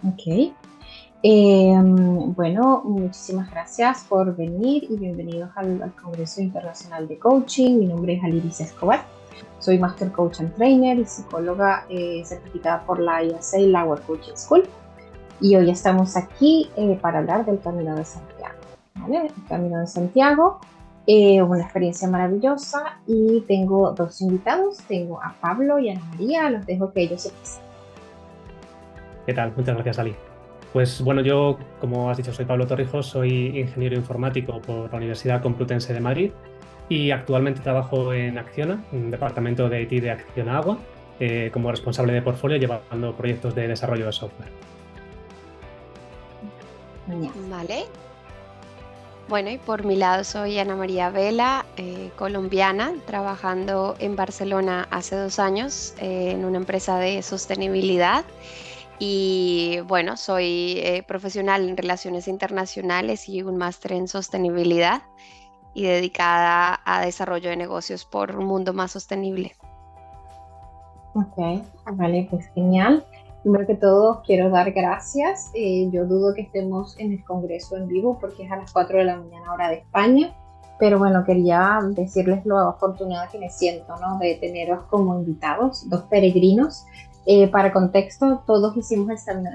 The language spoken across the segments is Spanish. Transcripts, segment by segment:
Ok. Bueno, muchísimas gracias por venir y bienvenidos al Congreso Internacional de Coaching. Mi nombre es Aliris Escobar. Soy Master Coach and Trainer y psicóloga certificada por la IAC y la World Coaching School. Y hoy estamos aquí para hablar del Camino de Santiago. ¿Vale? El Camino de Santiago, una experiencia maravillosa, y tengo dos invitados. Tengo a Pablo y a Ana María. Los dejo que ellos se presenten. ¿Qué tal? Muchas gracias, Ali. Pues bueno, yo, como has dicho, soy Pablo Torrijos, soy ingeniero informático por la Universidad Complutense de Madrid y actualmente trabajo en Acciona, un departamento de IT de Acciona Agua, como responsable de portfolio llevando proyectos de desarrollo de software. Mañana. Vale. Bueno, y por mi lado soy Ana María Vela, colombiana, trabajando en Barcelona hace 2 años en una empresa de sostenibilidad. Y bueno, soy profesional en relaciones internacionales y un máster en sostenibilidad y dedicada a desarrollo de negocios por un mundo más sostenible. Ok, vale, pues genial. Primero que todo, quiero dar gracias. Yo dudo que estemos en el Congreso en vivo porque es a las 4 de la mañana hora de España, pero bueno, quería decirles lo afortunada que me siento, ¿no? De teneros como invitados, dos peregrinos. Para contexto, todos hicimos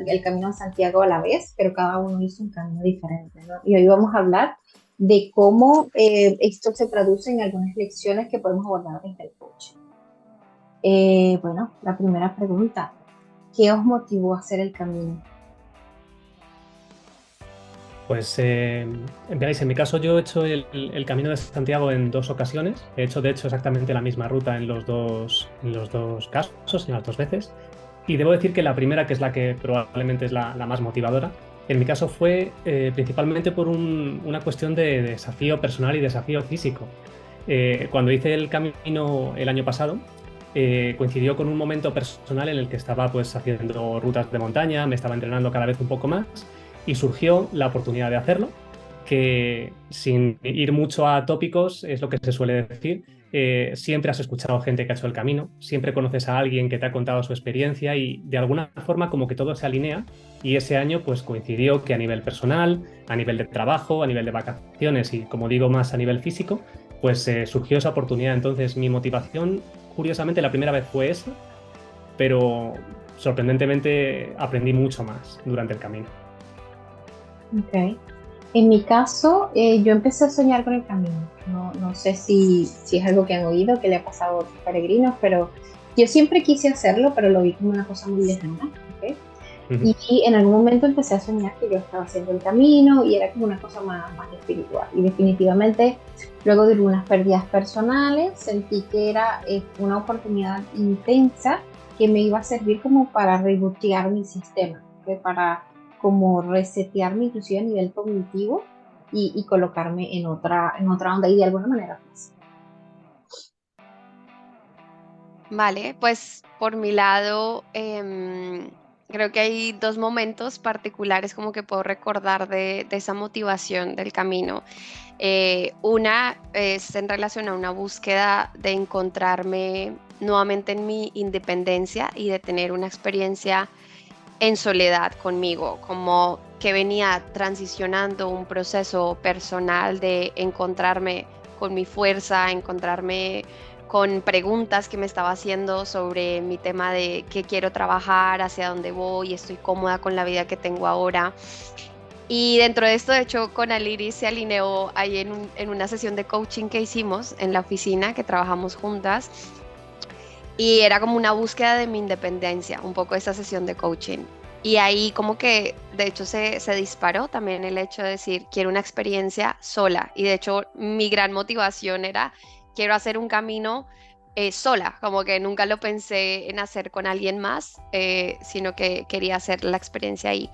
el camino de Santiago a la vez, pero cada uno hizo un camino diferente, ¿no? Y hoy vamos a hablar de cómo esto se traduce en algunas lecciones que podemos abordar desde el coaching. Bueno, la primera pregunta, ¿qué os motivó a hacer el camino? Pues veáis, en mi caso yo he hecho el Camino de Santiago en dos ocasiones. He hecho, de hecho, exactamente la misma ruta en los dos casos, en las dos veces. Y debo decir que la primera, que es la que probablemente es la más motivadora, en mi caso fue principalmente por una cuestión de desafío personal y desafío físico. Cuando hice el camino el año pasado, coincidió con un momento personal en el que estaba pues haciendo rutas de montaña, me estaba entrenando cada vez un poco más y surgió la oportunidad de hacerlo, que sin ir mucho a tópicos es lo que se suele decir. Siempre has escuchado gente que ha hecho el camino, siempre conoces a alguien que te ha contado su experiencia y de alguna forma como que todo se alinea, y ese año pues coincidió que a nivel personal, a nivel de trabajo, a nivel de vacaciones y como digo más a nivel físico, pues surgió esa oportunidad. Entonces mi motivación, curiosamente, la primera vez fue esa, pero sorprendentemente aprendí mucho más durante el camino. Ok. En mi caso, yo empecé a soñar con el camino. No sé si es algo que han oído, que le ha pasado a otros peregrinos, pero yo siempre quise hacerlo, pero lo vi como una cosa muy lejana. ¿Ok? Ujú. Y en algún momento empecé a soñar que yo estaba haciendo el camino y era como una cosa más espiritual. Y definitivamente, luego de algunas pérdidas personales, sentí que era una oportunidad intensa que me iba a servir como para rebotear mi sistema, ¿ok? Para como resetearme inclusive a nivel cognitivo y colocarme en otra onda y de alguna manera pues. Vale, pues por mi lado, creo que hay dos momentos particulares como que puedo recordar de esa motivación del camino. Una es en relación a una búsqueda de encontrarme nuevamente en mi independencia y de tener una experiencia en soledad conmigo, como que venía transicionando un proceso personal de encontrarme con mi fuerza, encontrarme con preguntas que me estaba haciendo sobre mi tema de qué quiero trabajar, hacia dónde voy, estoy cómoda con la vida que tengo ahora. Y dentro de esto, de hecho, con Aliris se alineó ahí en una sesión de coaching que hicimos en la oficina, que trabajamos juntas, y era como una búsqueda de mi independencia, un poco esa sesión de coaching. Y ahí como que, de hecho, se disparó también el hecho de decir, quiero una experiencia sola. Y de hecho, mi gran motivación era, quiero hacer un camino sola, como que nunca lo pensé en hacer con alguien más, sino que quería hacer la experiencia ahí.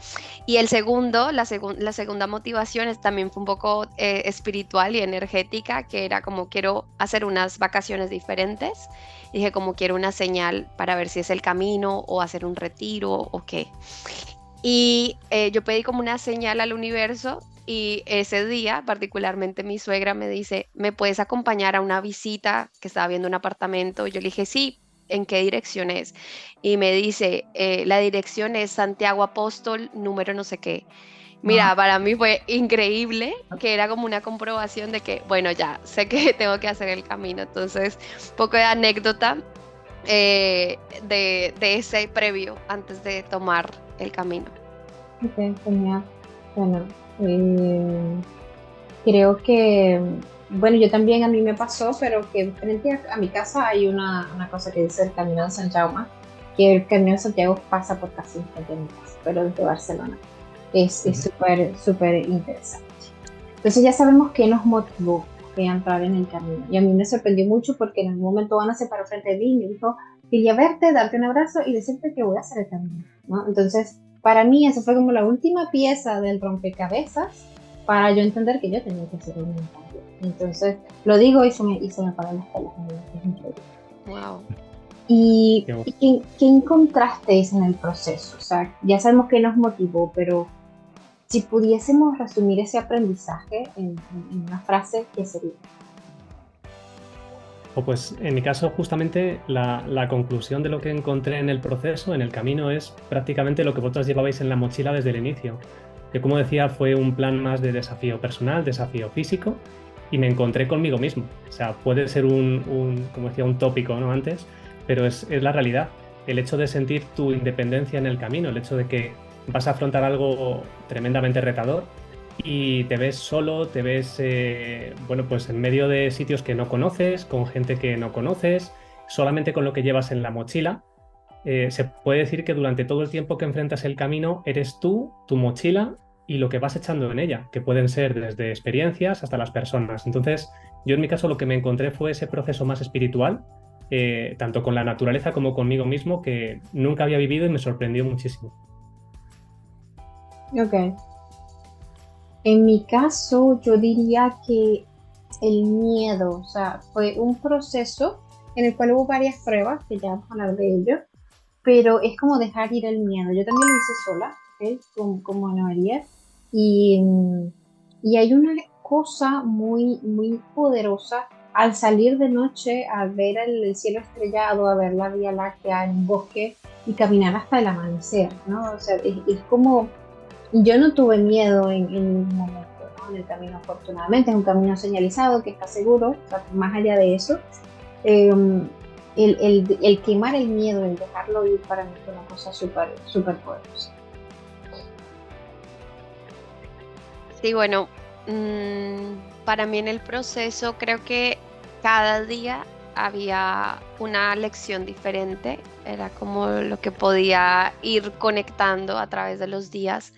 Y el segundo, la segunda motivación también fue un poco espiritual y energética, que era como quiero hacer unas vacaciones diferentes. Dije como quiero una señal para ver si es el camino o hacer un retiro o qué. Y yo pedí como una señal al universo y ese día particularmente mi suegra me dice, ¿me puedes acompañar a una visita que estaba viendo un apartamento? Y yo le dije, sí, ¿en qué dirección es? Y me dice, la dirección es Santiago Apóstol, número no sé qué. Ah, Mira, para mí fue increíble, que era como una comprobación de que, bueno, ya sé que tengo que hacer el camino. Entonces, poco de anécdota de ese previo antes de tomar el camino. ok, genial. Bueno, eh, creo que, bueno, yo también a mí me pasó, pero que frente a mi casa hay una cosa que dice el Camino de Santiago, que el Camino de Santiago pasa por casi frente a mi casa, pero desde Barcelona. Es Ujú. súper, súper interesante. Entonces ya sabemos qué nos motivó a entrar en el camino. Y a mí me sorprendió mucho porque en algún momento Ana se paró frente a mí y me dijo, quería verte, darte un abrazo y decirte que voy a hacer el camino, ¿no? Entonces, para mí eso fue como la última pieza del rompecabezas para yo entender que yo tenía que hacer un cambio. Entonces, lo digo y se me paran las pelas. Es increíble. Wow. ¿Y, Qué bueno. qué encontrasteis en el proceso? O sea, ya sabemos qué nos motivó, pero si pudiésemos resumir ese aprendizaje en una frase, ¿qué sería? O pues en mi caso, justamente la conclusión de lo que encontré en el proceso, en el camino, es prácticamente lo que vosotros llevabais en la mochila desde el inicio. Que como decía, fue un plan más de desafío personal, desafío físico, y me encontré conmigo mismo. O sea, puede ser como decía, un tópico, ¿no? Antes, pero es la realidad. El hecho de sentir tu independencia en el camino, el hecho de que vas a afrontar algo tremendamente retador y te ves solo, te ves, bueno, pues en medio de sitios que no conoces, con gente que no conoces, solamente con lo que llevas en la mochila. Se puede decir que durante todo el tiempo que enfrentas el camino eres tú, tu mochila y lo que vas echando en ella, que pueden ser desde experiencias hasta las personas. Entonces, yo en mi caso lo que me encontré fue ese proceso más espiritual, tanto con la naturaleza como conmigo mismo, que nunca había vivido y me sorprendió muchísimo. Ok. En mi caso, yo diría que el miedo, o sea, fue un proceso en el cual hubo varias pruebas, que ya vamos a hablar de ello, pero es como dejar ir el miedo. Yo también lo hice sola, ¿ok? Como Ana María, y, y hay una cosa muy, muy poderosa al salir de noche, a ver el cielo estrellado, a ver la Vía Láctea en un bosque y caminar hasta el amanecer, ¿no? O sea, es como yo no tuve miedo en ningún momento, ¿no? En el camino, afortunadamente, es un camino señalizado que está seguro, o sea, más allá de eso, eh, el quemar el miedo, el dejarlo ir para mí fue una cosa súper, súper poderosa. Sí, bueno, para mí en el proceso creo que cada día había una lección diferente, era como lo que podía ir conectando a través de los días,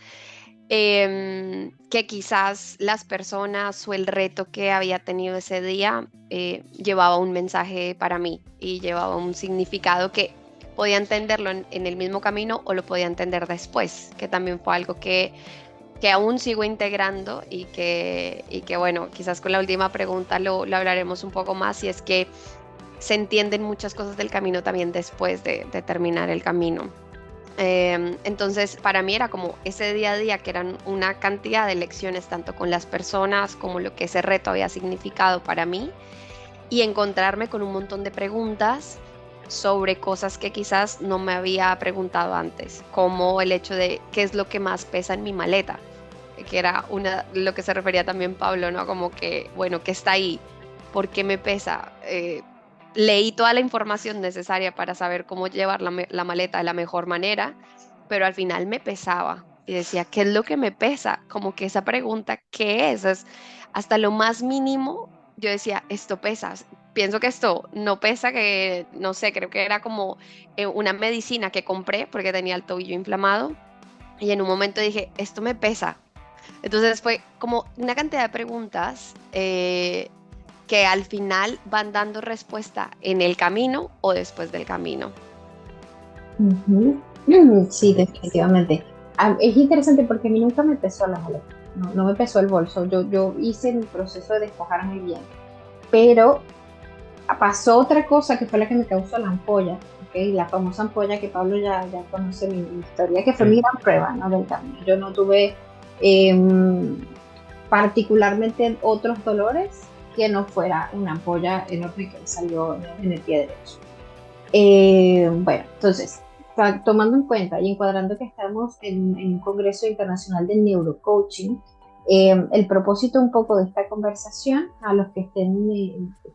que quizás las personas o el reto que había tenido ese día llevaba un mensaje para mí y llevaba un significado que podía entenderlo en el mismo camino o lo podía entender después, que también fue algo que aún sigo integrando y que bueno, quizás con la última pregunta lo hablaremos un poco más, y es que se entienden muchas cosas del camino también después de terminar el camino. Entonces, para mí era como ese día a día, que eran una cantidad de lecciones, tanto con las personas como lo que ese reto había significado para mí, y encontrarme con un montón de preguntas sobre cosas que quizás no me había preguntado antes, como el hecho de qué es lo que más pesa en mi maleta, que era lo que se refería también Pablo, ¿no? Como que, bueno, ¿qué está ahí? ¿Por qué me pesa? Leí toda la información necesaria para saber cómo llevar la maleta de la mejor manera, pero al final me pesaba y decía, ¿qué es lo que me pesa? Como que esa pregunta, ¿qué es? Es hasta lo más mínimo. Yo decía, esto pesa. Pienso que esto no pesa, que no sé, creo que era como una medicina que compré porque tenía el tobillo inflamado, y en un momento dije, esto me pesa. Entonces fue como una cantidad de preguntas que al final van dando respuesta en el camino o después del camino. Ujú. Sí, definitivamente. Es interesante porque a mí nunca me pesó la maleta, no, no me pesó el bolso. Yo hice mi proceso de despojarme bien, pero pasó otra cosa que fue la que me causó la ampolla, ¿ok? La famosa ampolla que Pablo ya conoce mi historia, que fue mi Sí. gran prueba, ¿no? Del camino. Yo no tuve particularmente otros dolores que no fuera una ampolla enorme que me salió en el pie derecho. Bueno, entonces, tomando en cuenta y encuadrando que estamos en un Congreso Internacional de Neurocoaching, el propósito un poco de esta conversación, a los que estén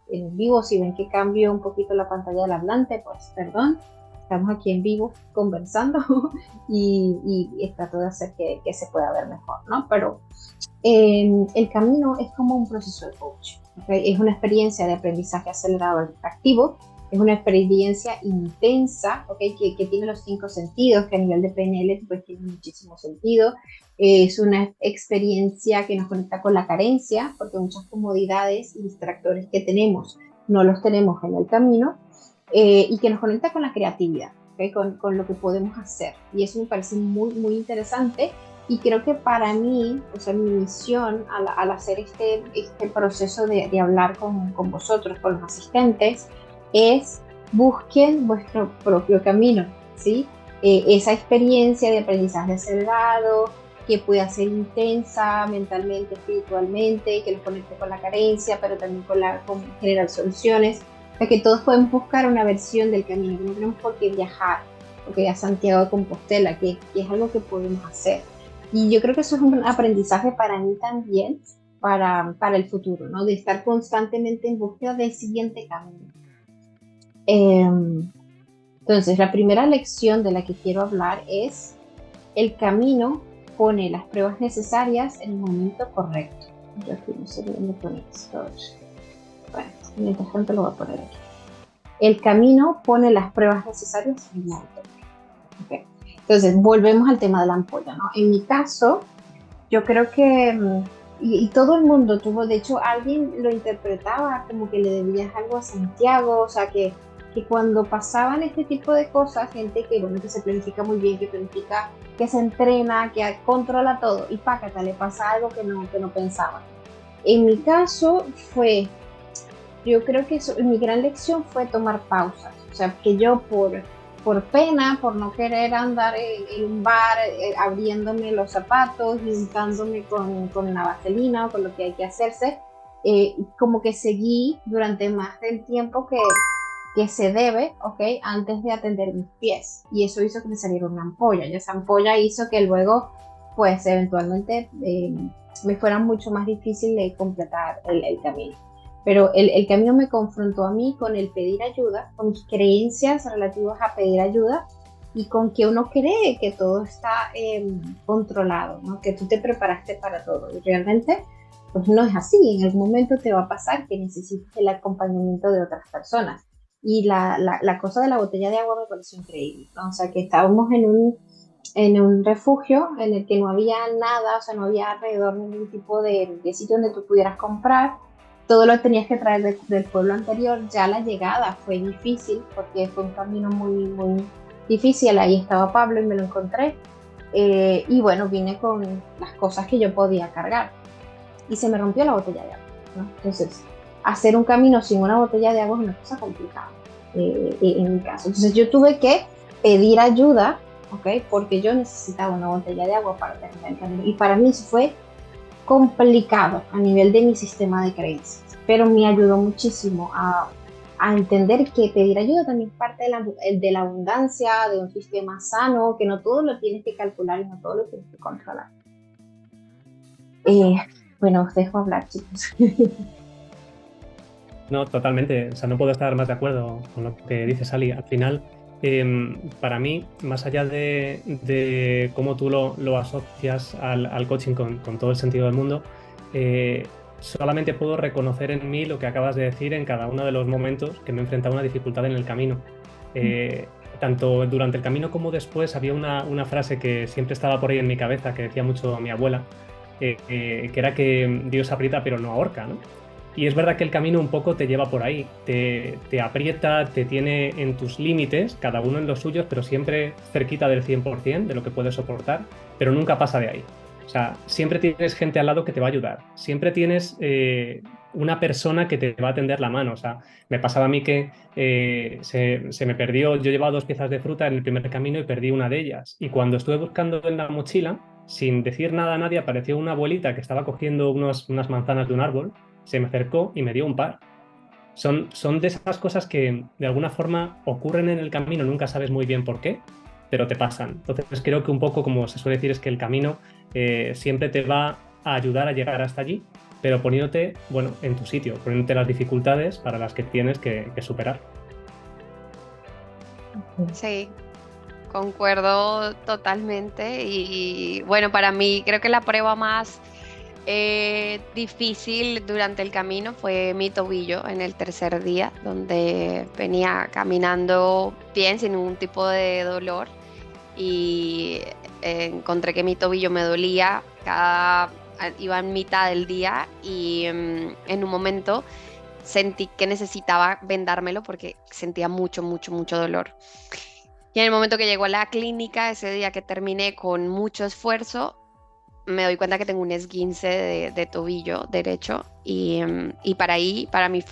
en vivo, si ven que cambio un poquito la pantalla del hablante, pues perdón, estamos aquí en vivo conversando y trato de hacer que se pueda ver mejor, ¿no? Pero el camino es como un proceso de coaching, ¿okay? Es una experiencia de aprendizaje acelerado activo, es una experiencia intensa, ¿okay? Que tiene los 5 sentidos, que a nivel de PNL pues tiene muchísimo sentido. Es una experiencia que nos conecta con la carencia, porque muchas comodidades y distractores que tenemos no los tenemos en el camino, y que nos conecta con la creatividad, ¿okay? Con lo que podemos hacer. Y eso me parece muy, muy interesante. Y creo que para mí, o sea, mi misión al hacer este proceso de hablar con vosotros, con los asistentes, es busquen vuestro propio camino, ¿sí? Esa experiencia de aprendizaje acelerado, que pueda ser intensa mentalmente, espiritualmente, que nos conecte con la carencia, pero también con generar soluciones. O sea, que todos podemos buscar una versión del camino, que no tenemos por qué viajar, porque a Santiago de Compostela, que es algo que podemos hacer. Y yo creo que eso es un aprendizaje para mí también, para el futuro, ¿no? De estar constantemente en búsqueda del siguiente camino. Entonces, la primera lección de la que quiero hablar es: el camino pone las pruebas necesarias en el momento correcto. Yo aquí no sé dónde poner esto. Bueno, mientras tanto lo voy a poner aquí. El camino pone las pruebas necesarias en el momento correcto. Okay. Entonces, volvemos al tema de la ampolla, ¿no? En mi caso, yo creo que, y todo el mundo tuvo, de hecho, alguien lo interpretaba como que le debías algo a Santiago, o sea, que cuando pasaban este tipo de cosas, gente que, bueno, que se planifica muy bien, que planifica, que se entrena, que controla todo, y pácata, le pasa algo que no pensaba. En mi caso fue, yo creo que mi gran lección fue tomar pausas, o sea, que yo por pena, por no querer andar en un bar abriéndome los zapatos y untándome con la vaselina o con lo que hay que hacerse, como que seguí durante más del tiempo que se debe, ¿ok? Antes de atender mis pies. Y eso hizo que me saliera una ampolla. Y esa ampolla hizo que luego, pues, eventualmente me fuera mucho más difícil de completar el camino. Pero el camino me confrontó a mí con el pedir ayuda, con mis creencias relativas a pedir ayuda y con que uno cree que todo está controlado, ¿no? Que tú te preparaste para todo. Y realmente, pues no es así. En algún momento te va a pasar que necesites el acompañamiento de otras personas. Y la cosa de la botella de agua me pareció increíble, ¿no? O sea, que estábamos en un refugio en el que no había nada, o sea, no había alrededor ningún tipo de sitio donde tú pudieras comprar. Todo lo tenías que traer del pueblo anterior. Ya la llegada fue difícil porque fue un camino muy, muy difícil. Ahí estaba Pablo y me lo encontré. Y bueno, vine con las cosas que yo podía cargar. Y se me rompió la botella de agua, ¿no? Entonces, hacer un camino sin una botella de agua es una cosa complicada, en mi caso. Entonces yo tuve que pedir ayuda, ¿ok? Porque yo necesitaba una botella de agua para terminar el camino. Y para mí eso fue complicado a nivel de mi sistema de creencias, pero me ayudó muchísimo a entender que pedir ayuda también es parte de la abundancia, de un sistema sano, que no todo lo tienes que calcular y no todo lo tienes que controlar. Bueno, os dejo hablar, chicos. No, totalmente. O sea, no puedo estar más de acuerdo con lo que dice Sally. Al final, para mí, más allá de cómo tú lo asocias al coaching con todo el sentido del mundo, solamente puedo reconocer en mí lo que acabas de decir en cada uno de los momentos que me he enfrentado a una dificultad en el camino. Tanto durante el camino como después había una frase que siempre estaba por ahí en mi cabeza, que decía mucho mi abuela, que era que Dios aprieta pero no ahorca, ¿no? Y es verdad que el camino un poco te lleva por ahí, te aprieta, te tiene en tus límites, cada uno en los suyos, pero siempre cerquita del 100% de lo que puedes soportar, pero nunca pasa de ahí. O sea, siempre tienes gente al lado que te va a ayudar, siempre tienes una persona que te va a tender la mano. O sea, me pasaba a mí que se me perdió, yo llevaba 2 piezas de fruta en el primer camino y perdí una de ellas. Y cuando estuve buscando en la mochila, sin decir nada a nadie, apareció una abuelita que estaba cogiendo unas manzanas de un árbol, se me acercó y me dio un par. son de esas cosas que de alguna forma ocurren en el camino, nunca sabes muy bien por qué, pero te pasan. Entonces creo que un poco como se suele decir es que el camino siempre te va a ayudar a llegar hasta allí, pero poniéndote, bueno, en tu sitio, poniéndote las dificultades para las que tienes que superar. Sí, concuerdo totalmente. Y bueno, para mí creo que la prueba más difícil durante el camino fue mi tobillo en el tercer día, donde venía caminando bien, sin ningún tipo de dolor, y encontré que mi tobillo me dolía iba en mitad del día, y en un momento sentí que necesitaba vendármelo porque sentía mucho, mucho, mucho dolor. Y en el momento que llegó a la clínica, ese día que terminé con mucho esfuerzo, me doy cuenta que tengo un esguince de tobillo derecho, y para mí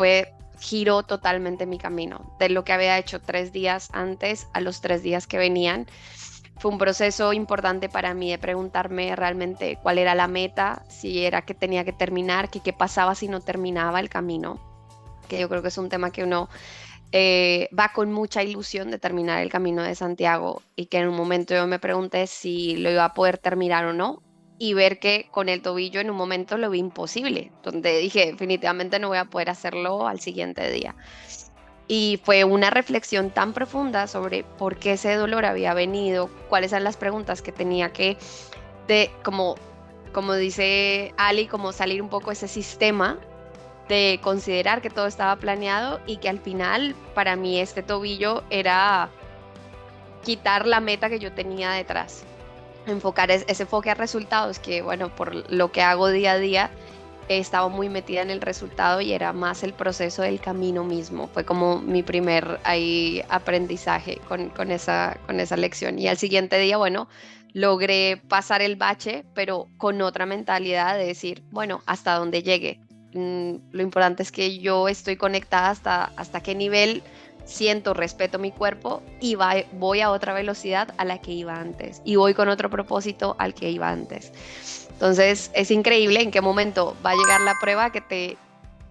giró totalmente mi camino. De lo que había hecho 3 días antes a los 3 días que venían, fue un proceso importante para mí de preguntarme realmente cuál era la meta, si era que tenía que terminar, qué pasaba si no terminaba el camino, que yo creo que es un tema que uno va con mucha ilusión de terminar el Camino de Santiago, y que en un momento yo me pregunté si lo iba a poder terminar o no, y ver que con el tobillo en un momento lo vi imposible, donde dije definitivamente no voy a poder hacerlo al siguiente día. Y fue una reflexión tan profunda sobre por qué ese dolor había venido, cuáles eran las preguntas que tenía que, como dice Ali, como salir un poco ese sistema de considerar que todo estaba planeado, y que al final para mí este tobillo era quitar la meta que yo tenía detrás, enfocar ese enfoque a resultados, que bueno, por lo que hago día a día, estaba muy metida en el resultado y era más el proceso del camino mismo. Fue como mi primer ahí aprendizaje con esa lección. Y al siguiente día, bueno, logré pasar el bache, pero con otra mentalidad de decir, bueno, hasta donde llegue. Lo importante es que yo estoy conectada hasta qué nivel siento, respeto mi cuerpo, y voy a otra velocidad a la que iba antes, y voy con otro propósito al que iba antes. Entonces es increíble en qué momento va a llegar la prueba que te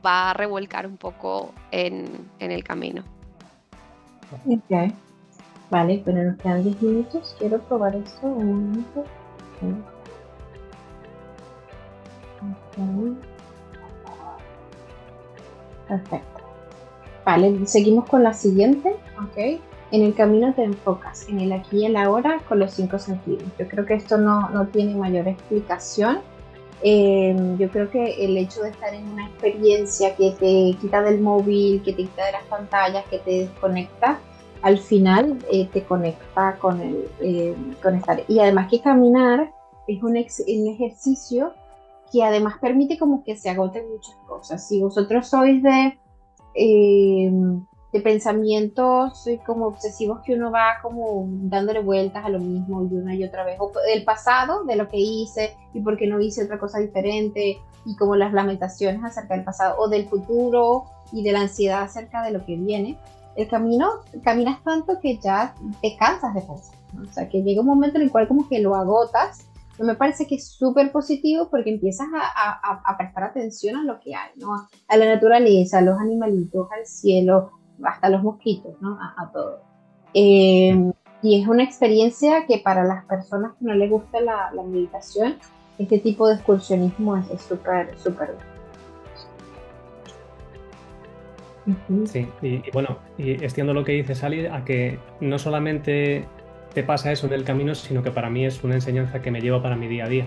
va a revolcar un poco en el camino. Ok, vale, pero nos quedan 10 minutos. Quiero probar esto un momento. Ok. Perfecto. Vale, seguimos con la siguiente. Ok. En el camino te enfocas en el aquí y el ahora con los 5 sentidos. Yo creo que esto no tiene mayor explicación. Yo creo que el hecho de estar en una experiencia que te quita del móvil, que te quita de las pantallas, que te desconecta, al final te conecta con estar. Y además que caminar es un ejercicio que además permite como que se agoten muchas cosas. Si vosotros sois eh, de pensamientos como obsesivos, que uno va como dándole vueltas a lo mismo y una y otra vez, o del pasado, de lo que hice y por qué no hice otra cosa diferente, y como las lamentaciones acerca del pasado, o del futuro y de la ansiedad acerca de lo que viene. El camino, caminas tanto que ya te cansas de pensar, ¿no? O sea, que llega un momento en el cual como que lo agotas. Me parece que es súper positivo porque empiezas a prestar atención a lo que hay, ¿no? A la naturaleza, a los animalitos, al cielo, hasta los mosquitos, ¿no? A todo. Y es una experiencia que para las personas que no les gusta la meditación, este tipo de excursionismo es súper, súper bueno. Sí, y bueno, y extiendo lo que dice Sally a que no solamente te pasa eso en el camino, sino que para mí es una enseñanza que me lleva para mi día a día.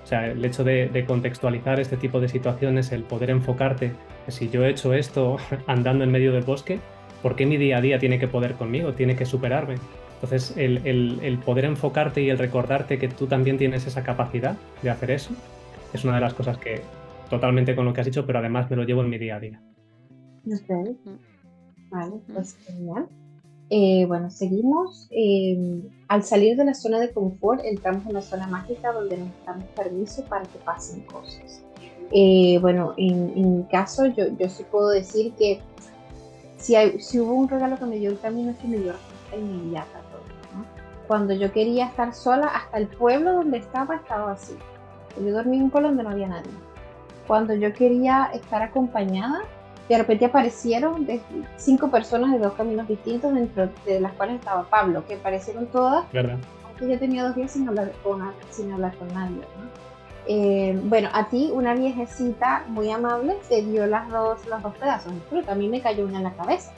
O sea, el hecho de contextualizar este tipo de situaciones, el poder enfocarte, que si yo he hecho esto andando en medio del bosque, ¿por qué mi día a día tiene que poder conmigo, tiene que superarme? Entonces, el poder enfocarte y el recordarte que tú también tienes esa capacidad de hacer eso, es una de las cosas que totalmente con lo que has dicho, pero además me lo llevo en mi día a día. Ok, Mm, vale, mm, pues genial. Bueno, seguimos. Al salir de la zona de confort, entramos en la zona mágica donde nos damos permiso para que pasen cosas. Bueno, en mi caso, yo sí puedo decir que si hubo un regalo que me dio el camino, es que me dio respuesta inmediata a todo, ¿no? Cuando yo quería estar sola, hasta el pueblo donde estaba así. Yo dormí en un pueblo donde no había nadie. Cuando yo quería estar acompañada, de repente aparecieron 5 personas de 2 caminos distintos, dentro de las cuales estaba Pablo, que aparecieron todas, ¿verdad? aunque yo tenía 2 días sin hablar con nadie, ¿no? Bueno, a ti una viejecita muy amable te dio los dos pedazos de fruta. A mí me cayó una en la cabeza.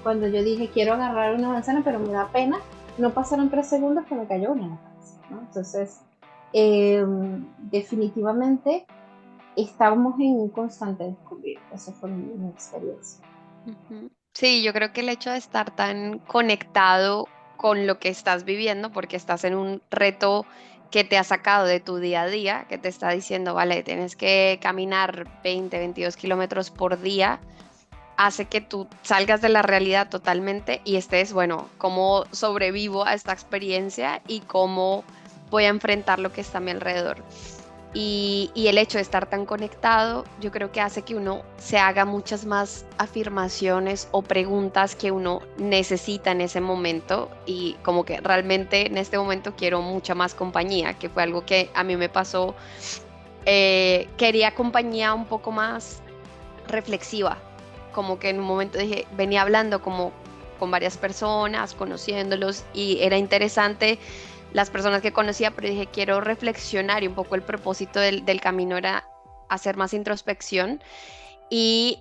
Cuando yo dije quiero agarrar una manzana, pero me da pena, no pasaron 3 segundos que me cayó una en la cabeza, ¿no? Entonces, eh, definitivamente estábamos en un constante descubrir. Esa fue mi experiencia. Ujú. Sí, yo creo que el hecho de estar tan conectado con lo que estás viviendo, porque estás en un reto que te ha sacado de tu día a día, que te está diciendo, vale, tienes que caminar 20, 22 kilómetros por día, hace que tú salgas de la realidad totalmente y estés, bueno, cómo sobrevivo a esta experiencia y cómo voy a enfrentar lo que está a mi alrededor. Y el hecho de estar tan conectado, yo creo que hace que uno se haga muchas más afirmaciones o preguntas que uno necesita en ese momento y como que realmente en este momento quiero mucha más compañía, que fue algo que a mí me pasó. Quería compañía un poco más reflexiva, como que en un momento dije, venía hablando como con varias personas, conociéndolos y era interesante las personas que conocía, pero dije, quiero reflexionar y un poco el propósito del camino era hacer más introspección. Y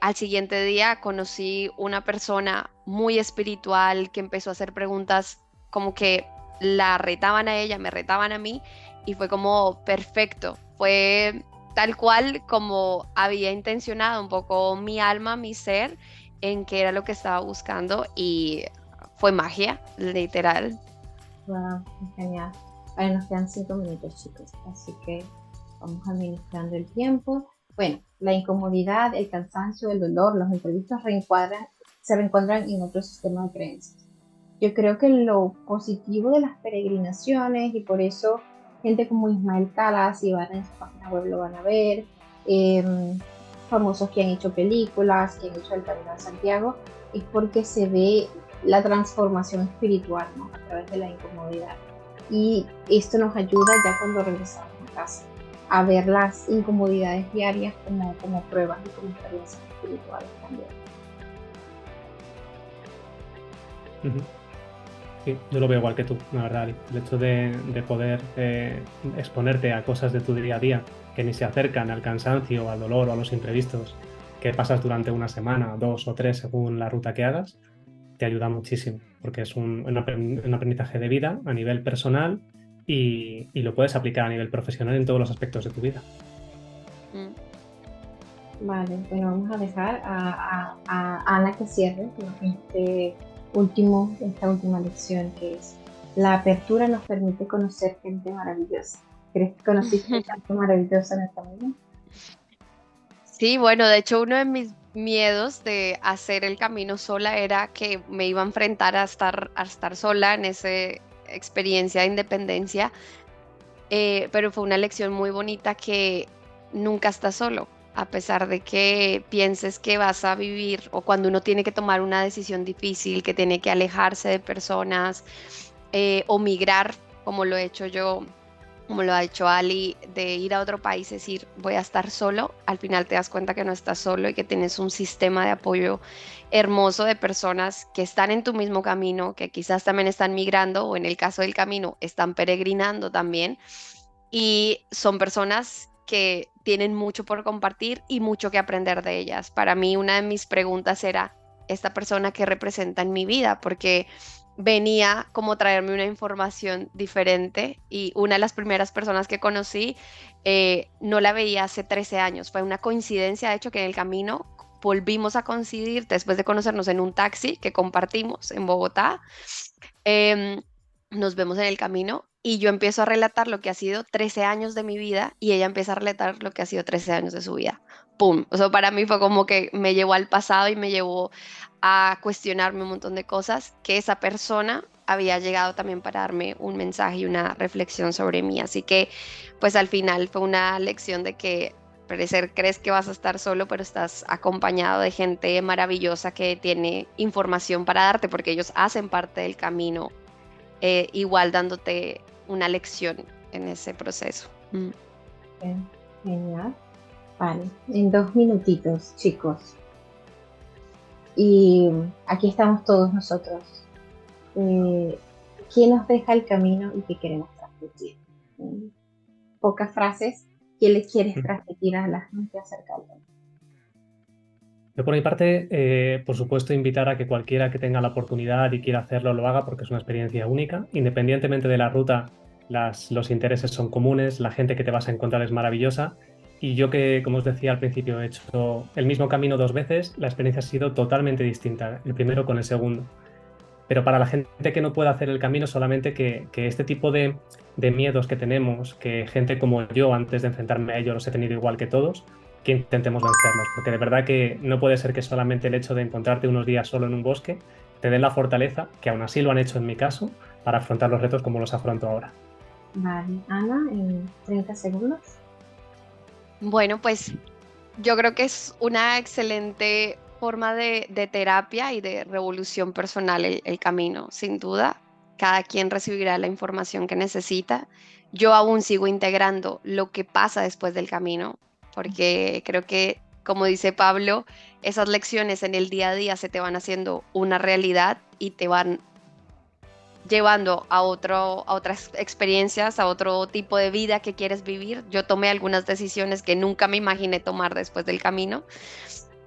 al siguiente día conocí una persona muy espiritual que empezó a hacer preguntas como que la retaban a ella, me retaban a mí y fue como perfecto. Fue tal cual como había intencionado un poco mi alma, mi ser, en qué era lo que estaba buscando y fue magia, literal. Wow, genial. Ahora nos quedan 5 minutos, chicos, así que vamos administrando el tiempo. Bueno, la incomodidad, el cansancio, el dolor, los imprevistos se reencuentran en otro sistema de creencias. Yo creo que lo positivo de las peregrinaciones, y por eso gente como Ismael Cala, si van en su página web lo van a ver, famosos que han hecho películas, que han hecho el Camino de Santiago, es porque se ve la transformación espiritual, ¿no? A través de la incomodidad. Y esto nos ayuda ya cuando regresamos a casa a ver las incomodidades diarias como pruebas y como experiencias espirituales también. Ujú. Sí, yo lo veo igual que tú, la verdad, Ali. El hecho de poder exponerte a cosas de tu día a día que ni se acercan al cansancio, al dolor o a los imprevistos que pasas durante una semana, 2 o 3, según la ruta que hagas, te ayuda muchísimo, porque es un aprendizaje de vida a nivel personal y lo puedes aplicar a nivel profesional en todos los aspectos de tu vida. Mm. Vale, bueno, vamos a dejar a Ana que cierre con esta última lección, que es: la apertura nos permite conocer gente maravillosa. ¿Crees que conociste gente maravillosa en el camino? Sí, bueno, de hecho uno de mis miedos de hacer el camino sola era que me iba a enfrentar a estar sola en esa experiencia de independencia, pero fue una lección muy bonita que nunca estás solo, a pesar de que pienses que vas a vivir o cuando uno tiene que tomar una decisión difícil, que tiene que alejarse de personas o migrar, como lo he hecho yo, como lo ha hecho Ali, de ir a otro país y decir, voy a estar solo, al final te das cuenta que no estás solo y que tienes un sistema de apoyo hermoso de personas que están en tu mismo camino, que quizás también están migrando o en el caso del camino están peregrinando también y son personas que tienen mucho por compartir y mucho que aprender de ellas. Para mí, una de mis preguntas era, ¿esta persona qué representa en mi vida? Porque venía como traerme una información diferente y una de las primeras personas que conocí no la veía hace 13 años. Fue una coincidencia, de hecho, que en el camino volvimos a coincidir después de conocernos en un taxi que compartimos en Bogotá. Em, Nos vemos en el camino y yo empiezo a relatar lo que ha sido 13 años de mi vida y ella empieza a relatar lo que ha sido 13 años de su vida. ¡Pum! O sea, para mí fue como que me llevó al pasado y me llevó a cuestionarme un montón de cosas que esa persona había llegado también para darme un mensaje y una reflexión sobre mí. Así que, pues al final fue una lección de que parecer crees que vas a estar solo, pero estás acompañado de gente maravillosa que tiene información para darte, porque ellos hacen parte del camino igual dándote una lección en ese proceso. Bien, genial. Vale, en 2 minutitos, chicos. Y aquí estamos todos nosotros. ¿Qué nos deja el camino y qué queremos transmitir? Pocas frases. ¿Qué le quieres transmitir a la gente acerca del camino? Yo por mi parte, por supuesto, invitar a que cualquiera que tenga la oportunidad y quiera hacerlo lo haga porque es una experiencia única. Independientemente de la ruta, los intereses son comunes, la gente que te vas a encontrar es maravillosa. Y yo que, como os decía al principio, he hecho el mismo camino 2 veces, la experiencia ha sido totalmente distinta, el primero con el segundo. Pero para la gente que no puede hacer el camino, solamente que este tipo de miedos que tenemos, que gente como yo, antes de enfrentarme a ellos, los he tenido igual que todos, que intentemos vencerlos. Porque de verdad que no puede ser que solamente el hecho de encontrarte unos días solo en un bosque te den la fortaleza, que aún así lo han hecho en mi caso, para afrontar los retos como los afronto ahora. Vale, Ana, en 30 segundos. Bueno, pues yo creo que es una excelente forma de terapia y de revolución personal el camino, sin duda. Cada quien recibirá la información que necesita. Yo aún sigo integrando lo que pasa después del camino, porque creo que, como dice Pablo, esas lecciones en el día a día se te van haciendo una realidad y te van llevando a otras experiencias, a otro tipo de vida que quieres vivir. Yo tomé algunas decisiones que nunca me imaginé tomar después del camino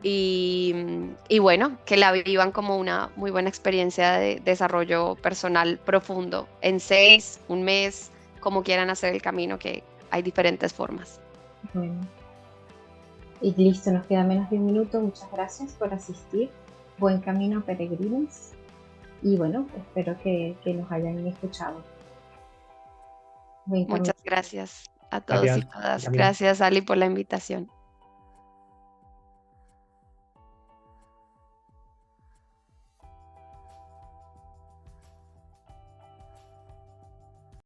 y bueno, que la vivan como una muy buena experiencia de desarrollo personal profundo en 6, un mes, como quieran hacer el camino, que hay diferentes formas. Bueno, y listo, nos queda menos de un minuto. Muchas gracias por asistir. Buen camino, peregrinos. Y bueno, espero que nos hayan escuchado. Buen camino. Muchas gracias a todos y Gracias. todas. Gracias, Ali, por la invitación.